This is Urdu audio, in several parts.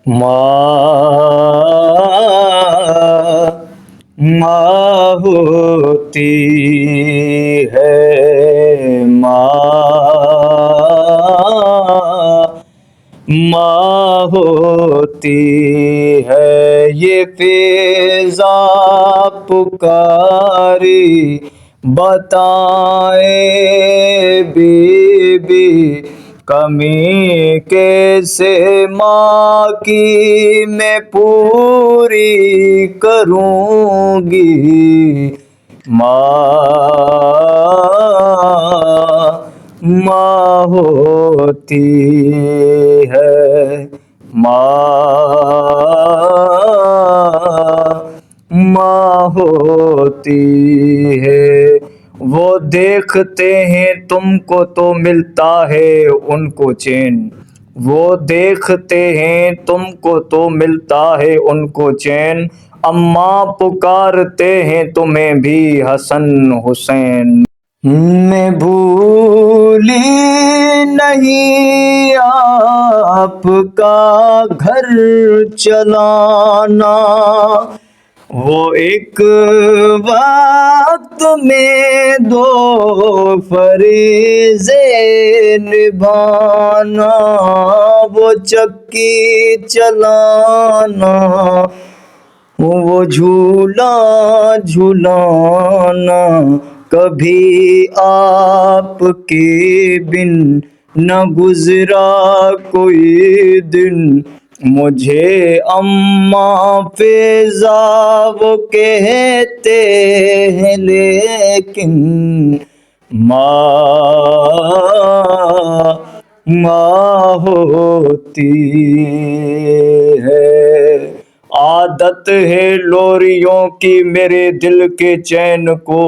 ماں ہوتی ہے، ماں ہوتی ہے، یہ فضا پکاری بتائے بی بی، کمی کیسے ماں کی میں پوری کروں گی؟ ماں ہوتی ہے، ماں ہوتی ہے۔ وہ دیکھتے ہیں تم کو تو ملتا ہے ان کو چین، وہ دیکھتے ہیں تم کو تو ملتا ہے ان کو چین، اماں پکارتے ہیں تمہیں بھی حسن حسین۔ میں بھولی نہیں آپ کا گھر چلانا، وہ ایک وقت میں دو فریضے نبھانا، وہ چکی چلانا، وہ جھولا جھولانا، کبھی آپ کے بن نہ گزرا کوئی دن، مجھے اماں فضا وہ کہتے ہیں لیکن ماں ہوتی ہے۔ عادت ہے لوریوں کی میرے دل کے چین کو،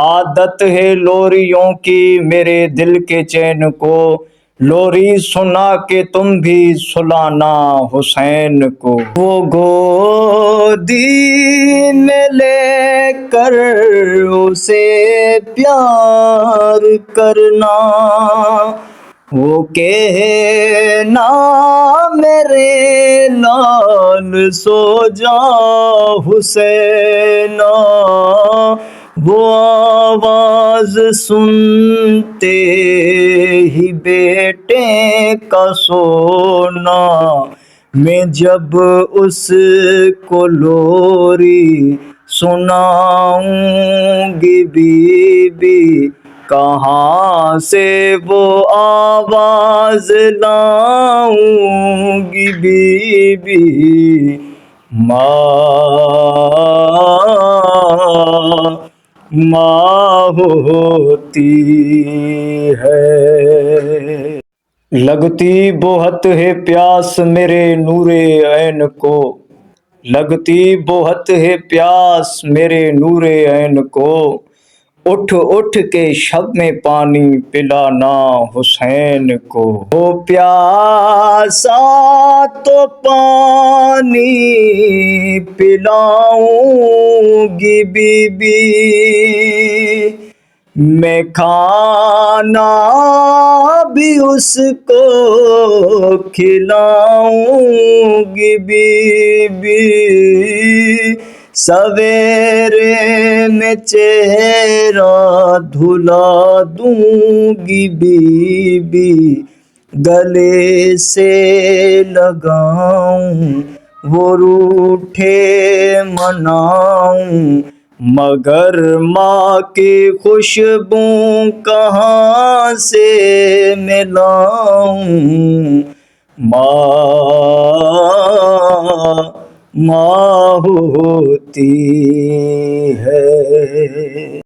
عادت ہے لوریوں کی میرے دل کے چین کو، لوری سنا کے تم بھی سلانا حسین کو۔ وہ گودی میں لے کر اسے پیار کرنا، وہ کہنا میرے لال سو جا حسینا، وہ آواز سنتے ہی بیٹے کا سونا، میں جب اس کو لوری سناؤں گی بی بی، کہاں سے وہ آواز لاؤں گی بی بی؟ ماں ہوتی ہے۔ لگتی بہت ہے پیاس میرے نور عین کو، لگتی بہت ہے پیاس میرے نور عین کو، اٹھ اٹھ کے شب میں پانی پلانا حسین کو۔ وہ پیاسا تو پانی پلاؤں گی بی بی، میں کھانا بھی اس کو کھلاؤں گی بی بی، سویرے میں چہرہ دھلا دوں گی بی بی، گلے سے لگاؤں وہ روٹھے مناؤں، مگر ماں کی خوشبو کہاں سے میں لاؤں؟ ماں ہوتی ہے۔